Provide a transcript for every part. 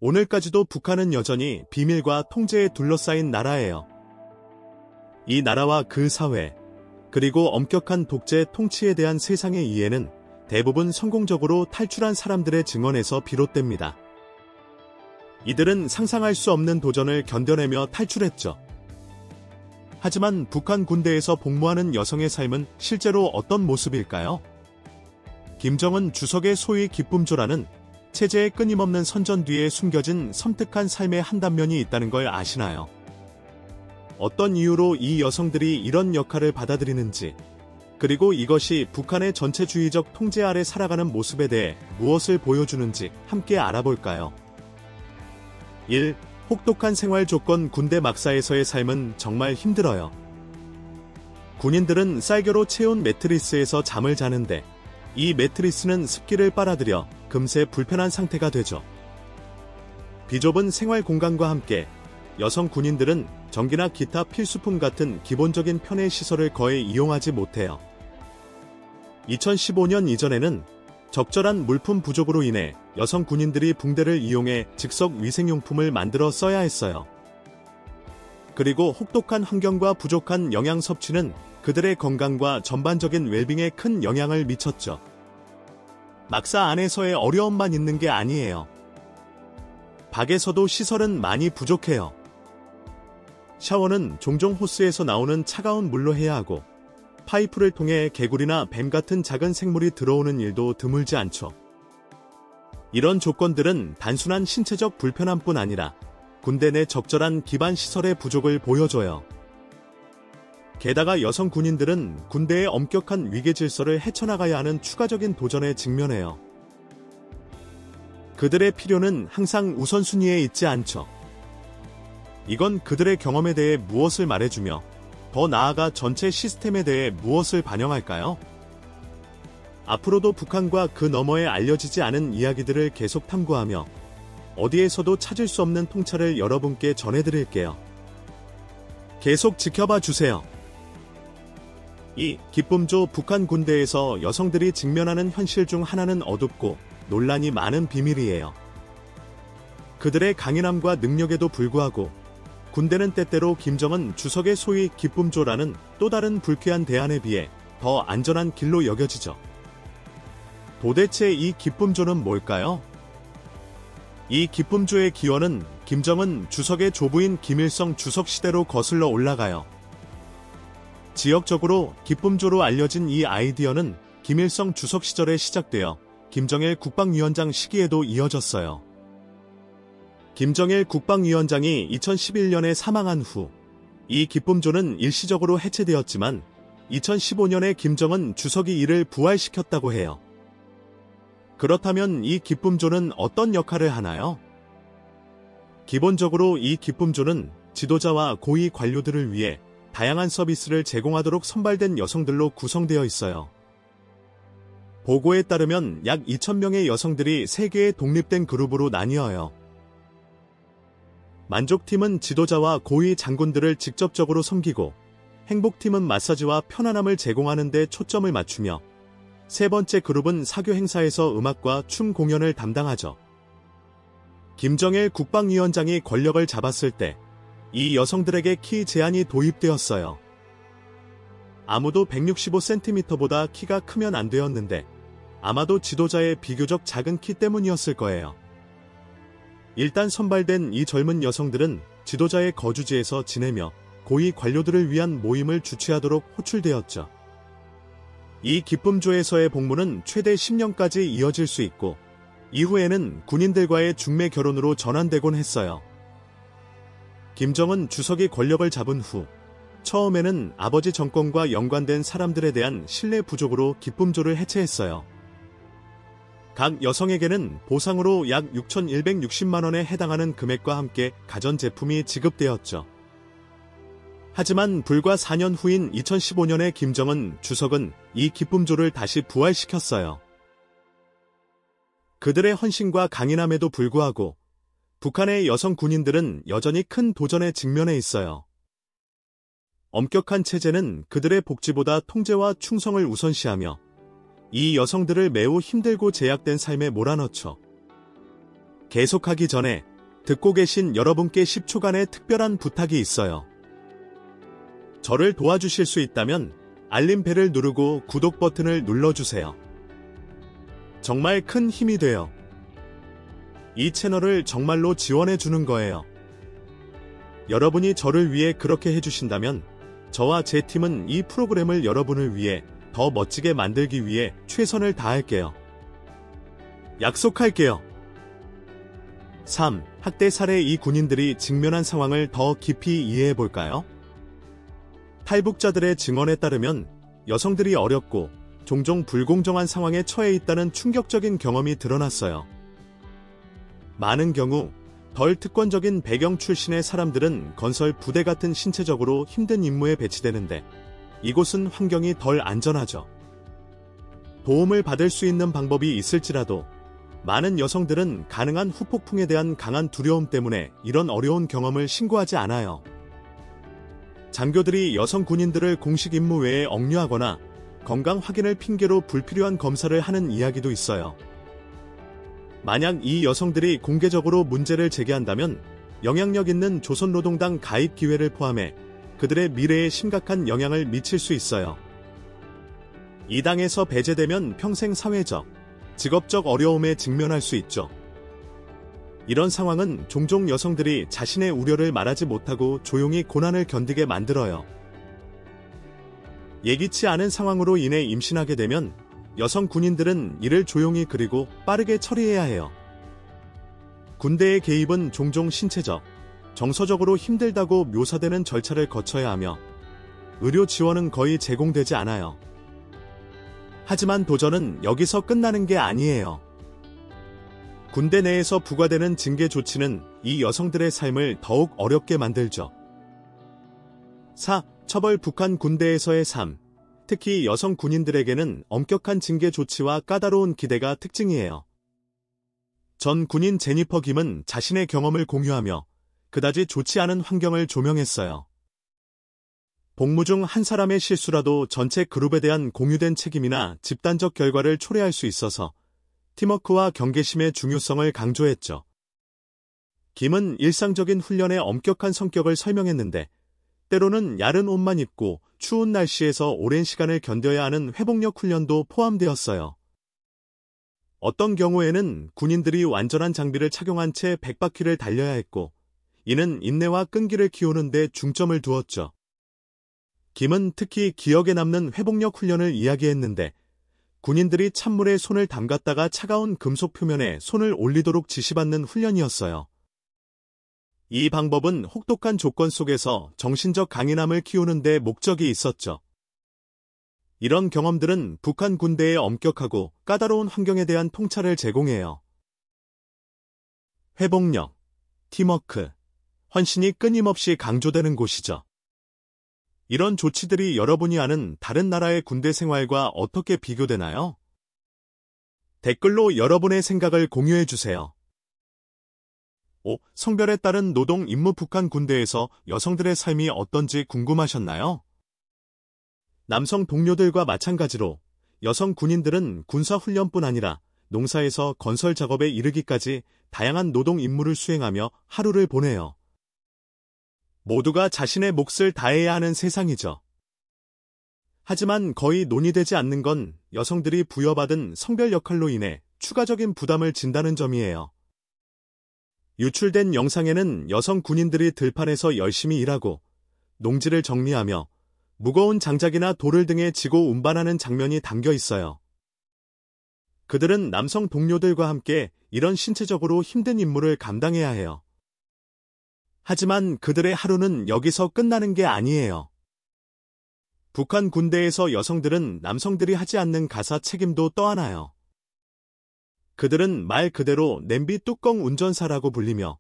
오늘까지도 북한은 여전히 비밀과 통제에 둘러싸인 나라예요. 이 나라와 그 사회, 그리고 엄격한 독재 통치에 대한 세상의 이해는 대부분 성공적으로 탈출한 사람들의 증언에서 비롯됩니다. 이들은 상상할 수 없는 도전을 견뎌내며 탈출했죠. 하지만 북한 군대에서 복무하는 여성의 삶은 실제로 어떤 모습일까요? 김정은 주석의 소위 기쁨조라는 체제의 끊임없는 선전 뒤에 숨겨진 섬뜩한 삶의 한 단면이 있다는 걸 아시나요? 어떤 이유로 이 여성들이 이런 역할을 받아들이는지, 그리고 이것이 북한의 전체주의적 통제 아래 살아가는 모습에 대해 무엇을 보여주는지 함께 알아볼까요? 1. 혹독한 생활 조건. 군대 막사에서의 삶은 정말 힘들어요. 군인들은 쌀겨로 채운 매트리스에서 잠을 자는데 이 매트리스는 습기를 빨아들여 금세 불편한 상태가 되죠. 비좁은 생활 공간과 함께 여성 군인들은 전기나 기타 필수품 같은 기본적인 편의 시설을 거의 이용하지 못해요. 2015년 이전에는 적절한 물품 부족으로 인해 여성 군인들이 붕대를 이용해 즉석 위생용품을 만들어 써야 했어요. 그리고 혹독한 환경과 부족한 영양 섭취는 그들의 건강과 전반적인 웰빙에 큰 영향을 미쳤죠. 막사 안에서의 어려움만 있는 게 아니에요. 밖에서도 시설은 많이 부족해요. 샤워는 종종 호스에서 나오는 차가운 물로 해야 하고, 파이프를 통해 개구리나 뱀 같은 작은 생물이 들어오는 일도 드물지 않죠. 이런 조건들은 단순한 신체적 불편함뿐 아니라 군대 내 적절한 기반 시설의 부족을 보여줘요. 게다가 여성 군인들은 군대의 엄격한 위계 질서를 헤쳐나가야 하는 추가적인 도전에 직면해요. 그들의 필요는 항상 우선순위에 있지 않죠. 이건 그들의 경험에 대해 무엇을 말해주며 더 나아가 전체 시스템에 대해 무엇을 반영할까요? 앞으로도 북한과 그 너머에 알려지지 않은 이야기들을 계속 탐구하며 어디에서도 찾을 수 없는 통찰을 여러분께 전해드릴게요. 계속 지켜봐 주세요. 2. 기쁨조. 북한 군대에서 여성들이 직면하는 현실 중 하나는 어둡고 논란이 많은 비밀이에요. 그들의 강인함과 능력에도 불구하고 군대는 때때로 김정은 주석의 소위 기쁨조라는 또 다른 불쾌한 대안에 비해 더 안전한 길로 여겨지죠. 도대체 이 기쁨조는 뭘까요? 이 기쁨조의 기원은 김정은 주석의 조부인 김일성 주석 시대로 거슬러 올라가요. 지역적으로 기쁨조로 알려진 이 아이디어는 김일성 주석 시절에 시작되어 김정일 국방위원장 시기에도 이어졌어요. 김정일 국방위원장이 2011년에 사망한 후 이 기쁨조는 일시적으로 해체되었지만 2015년에 김정은 주석이 이를 부활시켰다고 해요. 그렇다면 이 기쁨조는 어떤 역할을 하나요? 기본적으로 이 기쁨조는 지도자와 고위 관료들을 위해 다양한 서비스를 제공하도록 선발된 여성들로 구성되어 있어요. 보고에 따르면 약 2,000명의 여성들이 3개의 독립된 그룹으로 나뉘어요. 만족팀은 지도자와 고위 장군들을 직접적으로 섬기고, 행복팀은 마사지와 편안함을 제공하는 데 초점을 맞추며, 세 번째 그룹은 사교 행사에서 음악과 춤 공연을 담당하죠. 김정일 국방위원장이 권력을 잡았을 때 이 여성들에게 키 제한이 도입되었어요. 아무도 165cm보다 키가 크면 안 되었는데 아마도 지도자의 비교적 작은 키 때문이었을 거예요. 일단 선발된 이 젊은 여성들은 지도자의 거주지에서 지내며 고위 관료들을 위한 모임을 주최하도록 호출되었죠. 이 기쁨조에서의 복무는 최대 10년까지 이어질 수 있고 이후에는 군인들과의 중매 결혼으로 전환되곤 했어요. 김정은 주석이 권력을 잡은 후 처음에는 아버지 정권과 연관된 사람들에 대한 신뢰 부족으로 기쁨조를 해체했어요. 각 여성에게는 보상으로 약 6,160만 원에 해당하는 금액과 함께 가전제품이 지급되었죠. 하지만 불과 4년 후인 2015년에 김정은 주석은 이 기쁨조를 다시 부활시켰어요. 그들의 헌신과 강인함에도 불구하고 북한의 여성 군인들은 여전히 큰 도전에 직면해 있어요. 엄격한 체제는 그들의 복지보다 통제와 충성을 우선시하며 이 여성들을 매우 힘들고 제약된 삶에 몰아넣죠. 계속하기 전에 듣고 계신 여러분께 10초간의 특별한 부탁이 있어요. 저를 도와주실 수 있다면 알림벨을 누르고 구독 버튼을 눌러주세요. 정말 큰 힘이 돼요. 이 채널을 정말로 지원해주는 거예요. 여러분이 저를 위해 그렇게 해주신다면 저와 제 팀은 이 프로그램을 여러분을 위해 더 멋지게 만들기 위해 최선을 다할게요. 약속할게요. 3. 학대 살해. 이 군인들이 직면한 상황을 더 깊이 이해해 볼까요? 탈북자들의 증언에 따르면 여성들이 어렵고 종종 불공정한 상황에 처해 있다는 충격적인 경험이 드러났어요. 많은 경우 덜 특권적인 배경 출신의 사람들은 건설 부대 같은 신체적으로 힘든 임무에 배치되는데 이곳은 환경이 덜 안전하죠. 도움을 받을 수 있는 방법이 있을지라도 많은 여성들은 가능한 후폭풍에 대한 강한 두려움 때문에 이런 어려운 경험을 신고하지 않아요. 장교들이 여성 군인들을 공식 임무 외에 억류하거나 건강 확인을 핑계로 불필요한 검사를 하는 이야기도 있어요. 만약 이 여성들이 공개적으로 문제를 제기한다면 영향력 있는 조선노동당 가입 기회를 포함해 그들의 미래에 심각한 영향을 미칠 수 있어요. 이 당에서 배제되면 평생 사회적, 직업적 어려움에 직면할 수 있죠. 이런 상황은 종종 여성들이 자신의 우려를 말하지 못하고 조용히 고난을 견디게 만들어요. 예기치 않은 상황으로 인해 임신하게 되면 여성 군인들은 이를 조용히 그리고 빠르게 처리해야 해요. 군대의 개입은 종종 신체적, 정서적으로 힘들다고 묘사되는 절차를 거쳐야 하며 의료 지원은 거의 제공되지 않아요. 하지만 도전은 여기서 끝나는 게 아니에요. 군대 내에서 부과되는 징계 조치는 이 여성들의 삶을 더욱 어렵게 만들죠. 4. 처벌. 북한 군대에서의 삶. 특히 여성 군인들에게는 엄격한 징계 조치와 까다로운 기대가 특징이에요. 전 군인 제니퍼 김은 자신의 경험을 공유하며 그다지 좋지 않은 환경을 조명했어요. 복무 중 한 사람의 실수라도 전체 그룹에 대한 공유된 책임이나 집단적 결과를 초래할 수 있어서 팀워크와 경계심의 중요성을 강조했죠. 김은 일상적인 훈련의 엄격한 성격을 설명했는데 때로는 야른 옷만 입고 추운 날씨에서 오랜 시간을 견뎌야 하는 회복력 훈련도 포함되었어요. 어떤 경우에는 군인들이 완전한 장비를 착용한 채 100바퀴를 달려야 했고 이는 인내와 끈기를 키우는 데 중점을 두었죠. 김은 특히 기억에 남는 회복력 훈련을 이야기했는데 군인들이 찬물에 손을 담갔다가 차가운 금속 표면에 손을 올리도록 지시받는 훈련이었어요. 이 방법은 혹독한 조건 속에서 정신적 강인함을 키우는 데 목적이 있었죠. 이런 경험들은 북한 군대의 엄격하고 까다로운 환경에 대한 통찰을 제공해요. 회복력, 팀워크, 헌신이 끊임없이 강조되는 곳이죠. 이런 조치들이 여러분이 아는 다른 나라의 군대 생활과 어떻게 비교되나요? 댓글로 여러분의 생각을 공유해주세요. 5. 성별에 따른 노동 임무. 북한 군대에서 여성들의 삶이 어떤지 궁금하셨나요? 남성 동료들과 마찬가지로 여성 군인들은 군사훈련뿐 아니라 농사에서 건설 작업에 이르기까지 다양한 노동 임무를 수행하며 하루를 보내요. 모두가 자신의 몫을 다해야 하는 세상이죠. 하지만 거의 논의되지 않는 건 여성들이 부여받은 성별 역할로 인해 추가적인 부담을 진다는 점이에요. 유출된 영상에는 여성 군인들이 들판에서 열심히 일하고 농지를 정리하며 무거운 장작이나 돌을 등에 지고 운반하는 장면이 담겨 있어요. 그들은 남성 동료들과 함께 이런 신체적으로 힘든 임무를 감당해야 해요. 하지만 그들의 하루는 여기서 끝나는 게 아니에요. 북한 군대에서 여성들은 남성들이 하지 않는 가사 책임도 떠안아요. 그들은 말 그대로 냄비 뚜껑 운전사라고 불리며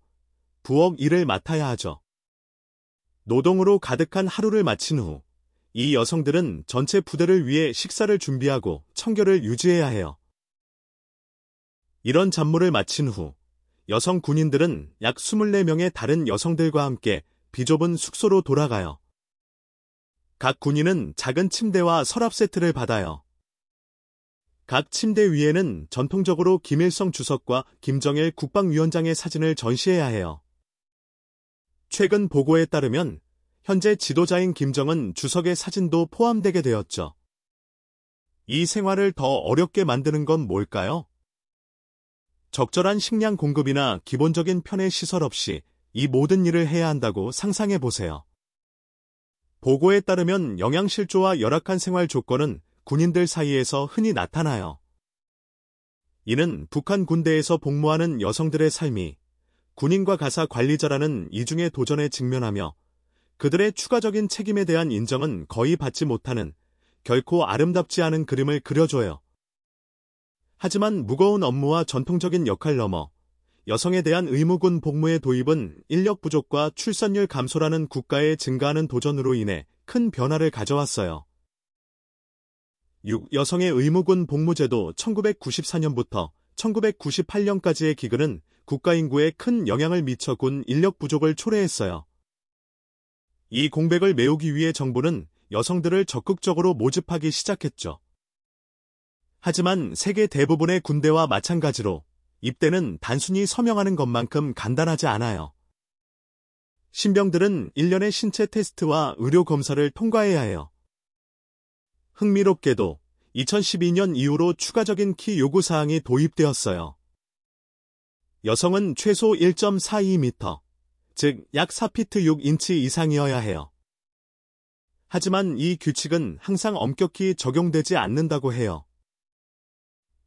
부엌 일을 맡아야 하죠. 노동으로 가득한 하루를 마친 후 이 여성들은 전체 부대를 위해 식사를 준비하고 청결을 유지해야 해요. 이런 잡무를 마친 후 여성 군인들은 약 24명의 다른 여성들과 함께 비좁은 숙소로 돌아가요. 각 군인은 작은 침대와 서랍 세트를 받아요. 각 침대 위에는 전통적으로 김일성 주석과 김정일 국방위원장의 사진을 전시해야 해요. 최근 보고에 따르면 현재 지도자인 김정은 주석의 사진도 포함되게 되었죠. 이 생활을 더 어렵게 만드는 건 뭘까요? 적절한 식량 공급이나 기본적인 편의 시설 없이 이 모든 일을 해야 한다고 상상해 보세요. 보고에 따르면 영양실조와 열악한 생활 조건은 군인들 사이에서 흔히 나타나요. 이는 북한 군대에서 복무하는 여성들의 삶이 군인과 가사 관리자라는 이중의 도전에 직면하며 그들의 추가적인 책임에 대한 인정은 거의 받지 못하는 결코 아름답지 않은 그림을 그려줘요. 하지만 무거운 업무와 전통적인 역할 너머 여성에 대한 의무군 복무의 도입은 인력 부족과 출산율 감소라는 국가의 증가하는 도전으로 인해 큰 변화를 가져왔어요. 6. 여성의 의무군 복무제도 1994년부터 1998년까지의 기근은 국가 인구에 큰 영향을 미쳐 군 인력 부족을 초래했어요. 이 공백을 메우기 위해 정부는 여성들을 적극적으로 모집하기 시작했죠. 하지만 세계 대부분의 군대와 마찬가지로 입대는 단순히 서명하는 것만큼 간단하지 않아요. 신병들은 1년의 신체 테스트와 의료 검사를 통과해야 해요. 흥미롭게도 2012년 이후로 추가적인 키 요구 사항이 도입되었어요. 여성은 최소 1.42m, 즉 약 4피트 6인치 이상이어야 해요. 하지만 이 규칙은 항상 엄격히 적용되지 않는다고 해요.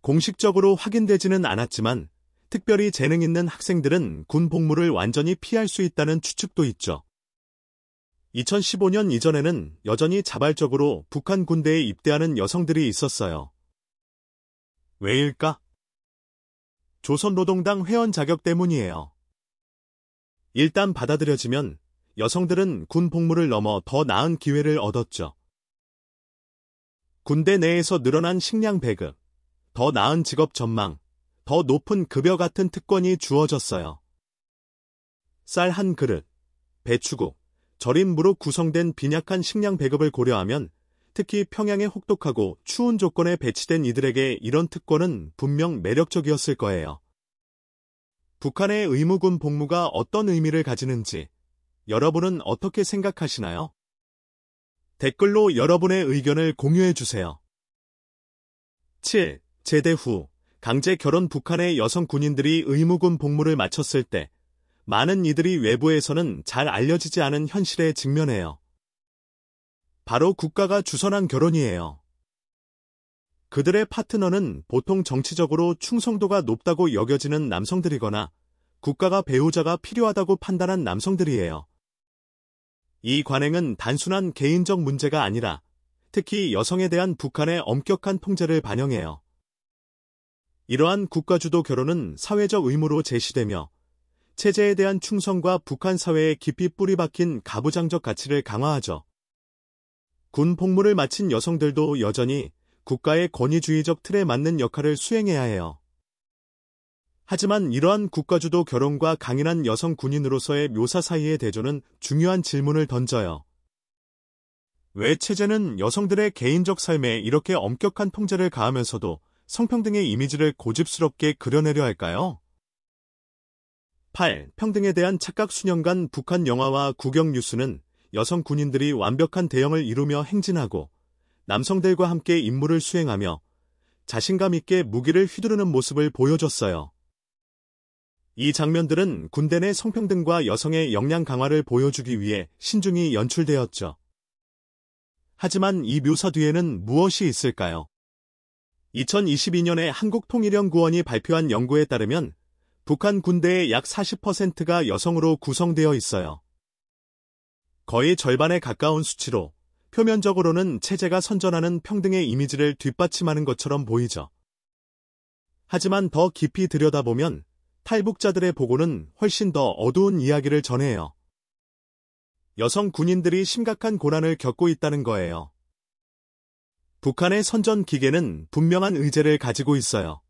공식적으로 확인되지는 않았지만 특별히 재능 있는 학생들은 군 복무를 완전히 피할 수 있다는 추측도 있죠. 2015년 이전에는 여전히 자발적으로 북한 군대에 입대하는 여성들이 있었어요. 왜일까? 조선노동당 회원 자격 때문이에요. 일단 받아들여지면 여성들은 군 복무를 넘어 더 나은 기회를 얻었죠. 군대 내에서 늘어난 식량 배급, 더 나은 직업 전망, 더 높은 급여 같은 특권이 주어졌어요. 쌀 한 그릇, 배추국, 절인 무로 구성된 빈약한 식량 배급을 고려하면 특히 평양에 혹독하고 추운 조건에 배치된 이들에게 이런 특권은 분명 매력적이었을 거예요. 북한의 의무군 복무가 어떤 의미를 가지는지 여러분은 어떻게 생각하시나요? 댓글로 여러분의 의견을 공유해 주세요. 7. 제대 후 강제 결혼 북한의 여성 군인들이 의무군 복무를 마쳤을 때 많은 이들이 외부에서는 잘 알려지지 않은 현실에 직면해요. 바로 국가가 주선한 결혼이에요. 그들의 파트너는 보통 정치적으로 충성도가 높다고 여겨지는 남성들이거나 국가가 배우자가 필요하다고 판단한 남성들이에요. 이 관행은 단순한 개인적 문제가 아니라 특히 여성에 대한 북한의 엄격한 통제를 반영해요. 이러한 국가주도 결혼은 사회적 의무로 제시되며 체제에 대한 충성과 북한 사회에 깊이 뿌리박힌 가부장적 가치를 강화하죠. 군 복무를 마친 여성들도 여전히 국가의 권위주의적 틀에 맞는 역할을 수행해야 해요. 하지만 이러한 국가주도 결혼과 강인한 여성 군인으로서의 묘사 사이의 대조는 중요한 질문을 던져요. 왜 체제는 여성들의 개인적 삶에 이렇게 엄격한 통제를 가하면서도 성평등의 이미지를 고집스럽게 그려내려 할까요? 8. 평등에 대한 착각 수년간 북한 영화와 국영 뉴스는 여성 군인들이 완벽한 대형을 이루며 행진하고 남성들과 함께 임무를 수행하며 자신감 있게 무기를 휘두르는 모습을 보여줬어요. 이 장면들은 군대 내 성평등과 여성의 역량 강화를 보여주기 위해 신중히 연출되었죠. 하지만 이 묘사 뒤에는 무엇이 있을까요? 2022년에 한국통일연구원이 발표한 연구에 따르면 북한 군대의 약 40%가 여성으로 구성되어 있어요. 거의 절반에 가까운 수치로 표면적으로는 체제가 선전하는 평등의 이미지를 뒷받침하는 것처럼 보이죠. 하지만 더 깊이 들여다보면 탈북자들의 보고는 훨씬 더 어두운 이야기를 전해요. 여성 군인들이 심각한 고난을 겪고 있다는 거예요. 북한의 선전 기계는 분명한 의제를 가지고 있어요.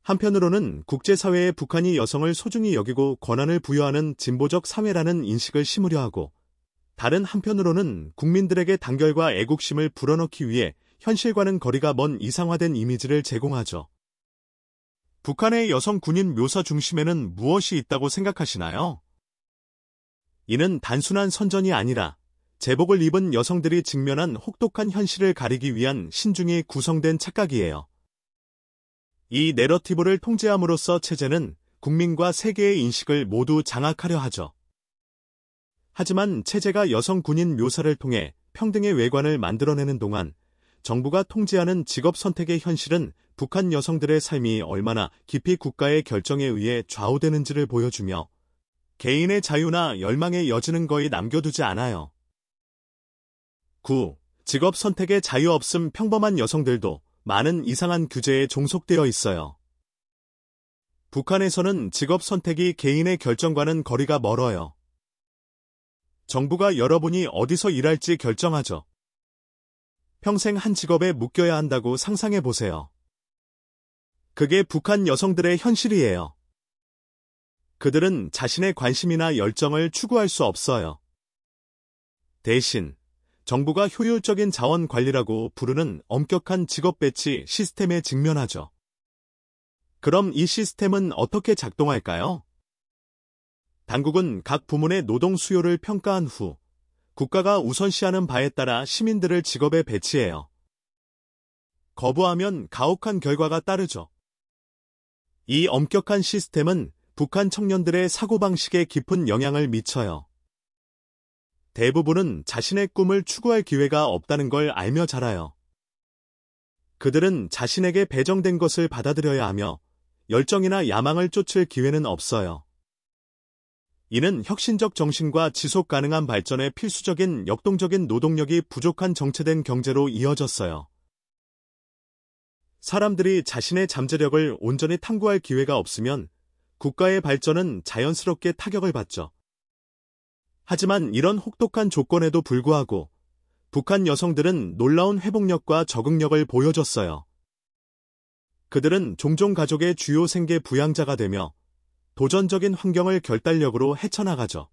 한편으로는 국제사회에 북한이 여성을 소중히 여기고 권한을 부여하는 진보적 사회라는 인식을 심으려 하고, 다른 한편으로는 국민들에게 단결과 애국심을 불어넣기 위해 현실과는 거리가 먼 이상화된 이미지를 제공하죠. 북한의 여성 군인 묘사 중심에는 무엇이 있다고 생각하시나요? 이는 단순한 선전이 아니라 제복을 입은 여성들이 직면한 혹독한 현실을 가리기 위한 신중히 구성된 착각이에요. 이 내러티브를 통제함으로써 체제는 국민과 세계의 인식을 모두 장악하려 하죠. 하지만 체제가 여성 군인 묘사를 통해 평등의 외관을 만들어내는 동안 정부가 통제하는 직업 선택의 현실은 북한 여성들의 삶이 얼마나 깊이 국가의 결정에 의해 좌우되는지를 보여주며 개인의 자유나 열망의 여지는 거의 남겨두지 않아요. 9. 직업 선택의 자유 없음. 평범한 여성들도 많은 이상한 규제에 종속되어 있어요. 북한에서는 직업 선택이 개인의 결정과는 거리가 멀어요. 정부가 여러분이 어디서 일할지 결정하죠. 평생 한 직업에 묶여야 한다고 상상해 보세요. 그게 북한 여성들의 현실이에요. 그들은 자신의 관심이나 열정을 추구할 수 없어요. 대신 정부가 효율적인 자원 관리라고 부르는 엄격한 직업 배치 시스템에 직면하죠. 그럼 이 시스템은 어떻게 작동할까요? 당국은 각 부문의 노동 수요를 평가한 후 국가가 우선시하는 바에 따라 시민들을 직업에 배치해요. 거부하면 가혹한 결과가 따르죠. 이 엄격한 시스템은 북한 청년들의 사고방식에 깊은 영향을 미쳐요. 대부분은 자신의 꿈을 추구할 기회가 없다는 걸 알며 자라요. 그들은 자신에게 배정된 것을 받아들여야 하며 열정이나 야망을 쫓을 기회는 없어요. 이는 혁신적 정신과 지속 가능한 발전에 필수적인 역동적인 노동력이 부족한 정체된 경제로 이어졌어요. 사람들이 자신의 잠재력을 온전히 탐구할 기회가 없으면 국가의 발전은 자연스럽게 타격을 받죠. 하지만 이런 혹독한 조건에도 불구하고 북한 여성들은 놀라운 회복력과 적응력을 보여줬어요. 그들은 종종 가족의 주요 생계 부양자가 되며 도전적인 환경을 결단력으로 헤쳐나가죠.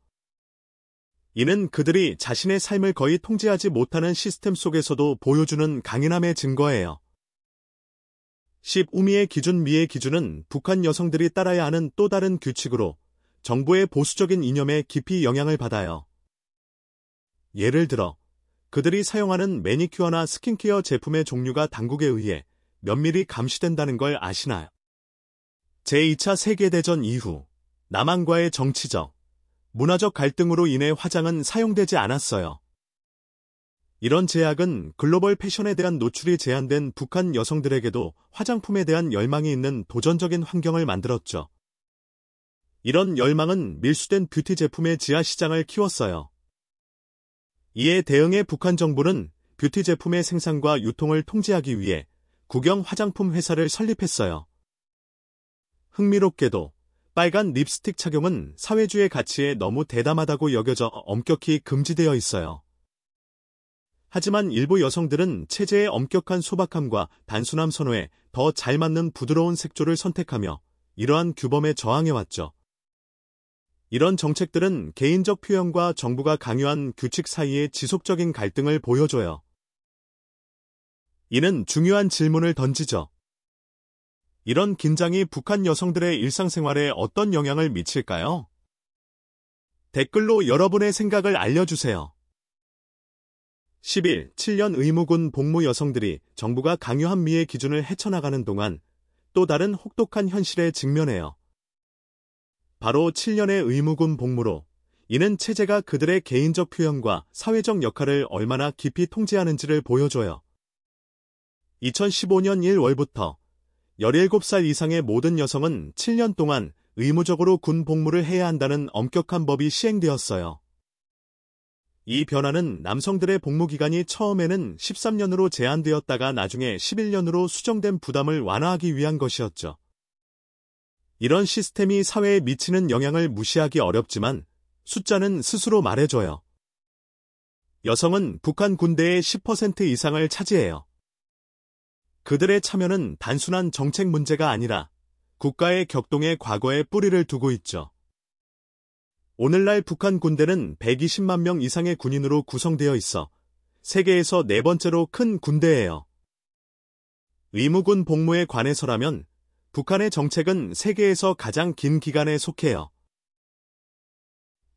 이는 그들이 자신의 삶을 거의 통제하지 못하는 시스템 속에서도 보여주는 강인함의 증거예요. 10. 우미의 기준. 미의 기준은 북한 여성들이 따라야 하는 또 다른 규칙으로 정부의 보수적인 이념에 깊이 영향을 받아요. 예를 들어 그들이 사용하는 매니큐어나 스킨케어 제품의 종류가 당국에 의해 면밀히 감시된다는 걸 아시나요? 제2차 세계대전 이후 남한과의 정치적, 문화적 갈등으로 인해 화장은 사용되지 않았어요. 이런 제약은 글로벌 패션에 대한 노출이 제한된 북한 여성들에게도 화장품에 대한 열망이 있는 도전적인 환경을 만들었죠. 이런 열망은 밀수된 뷰티 제품의 지하 시장을 키웠어요. 이에 대응해 북한 정부는 뷰티 제품의 생산과 유통을 통제하기 위해 국영 화장품 회사를 설립했어요. 흥미롭게도 빨간 립스틱 착용은 사회주의 가치에 너무 대담하다고 여겨져 엄격히 금지되어 있어요. 하지만 일부 여성들은 체제의 엄격한 소박함과 단순함 선호에 더 잘 맞는 부드러운 색조를 선택하며 이러한 규범에 저항해왔죠. 이런 정책들은 개인적 표현과 정부가 강요한 규칙 사이의 지속적인 갈등을 보여줘요. 이는 중요한 질문을 던지죠. 이런 긴장이 북한 여성들의 일상생활에 어떤 영향을 미칠까요? 댓글로 여러분의 생각을 알려주세요. 11. 7년 의무군 복무. 여성들이 정부가 강요한 미의 기준을 헤쳐나가는 동안 또 다른 혹독한 현실에 직면해요. 바로 7년의 의무군 복무로 이는 체제가 그들의 개인적 표현과 사회적 역할을 얼마나 깊이 통제하는지를 보여줘요. 2015년 1월부터 17살 이상의 모든 여성은 7년 동안 의무적으로 군 복무를 해야 한다는 엄격한 법이 시행되었어요. 이 변화는 남성들의 복무 기간이 처음에는 13년으로 제한되었다가 나중에 11년으로 수정된 부담을 완화하기 위한 것이었죠. 이런 시스템이 사회에 미치는 영향을 무시하기 어렵지만 숫자는 스스로 말해줘요. 여성은 북한 군대의 10% 이상을 차지해요. 그들의 참여는 단순한 정책 문제가 아니라 국가의 격동의 과거에 뿌리를 두고 있죠. 오늘날 북한 군대는 120만 명 이상의 군인으로 구성되어 있어 세계에서 네 번째로 큰 군대예요. 의무군 복무에 관해서라면 북한의 정책은 세계에서 가장 긴 기간에 속해요.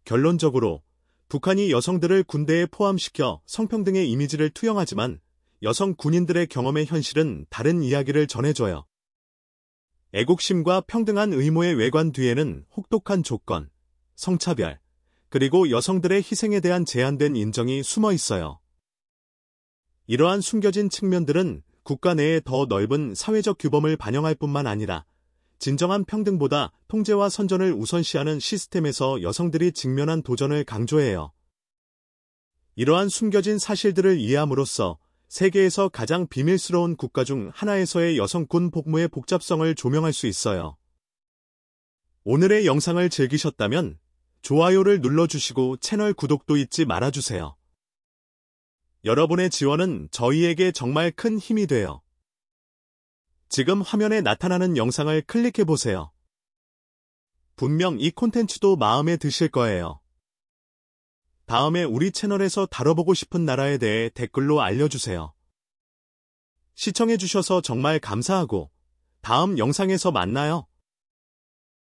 결론적으로 북한이 여성들을 군대에 포함시켜 성평등의 이미지를 투영하지만 여성 군인들의 경험의 현실은 다른 이야기를 전해줘요. 애국심과 평등한 의무의 외관 뒤에는 혹독한 조건, 성차별, 그리고 여성들의 희생에 대한 제한된 인정이 숨어 있어요. 이러한 숨겨진 측면들은 국가 내에 더 넓은 사회적 규범을 반영할 뿐만 아니라 진정한 평등보다 통제와 선전을 우선시하는 시스템에서 여성들이 직면한 도전을 강조해요. 이러한 숨겨진 사실들을 이해함으로써 세계에서 가장 비밀스러운 국가 중 하나에서의 여성 군 복무의 복잡성을 조명할 수 있어요. 오늘의 영상을 즐기셨다면 좋아요를 눌러주시고 채널 구독도 잊지 말아주세요. 여러분의 지원은 저희에게 정말 큰 힘이 돼요. 지금 화면에 나타나는 영상을 클릭해보세요. 분명 이 콘텐츠도 마음에 드실 거예요. 다음에 우리 채널에서 다뤄보고 싶은 나라에 대해 댓글로 알려주세요. 시청해주셔서 정말 감사하고 다음 영상에서 만나요.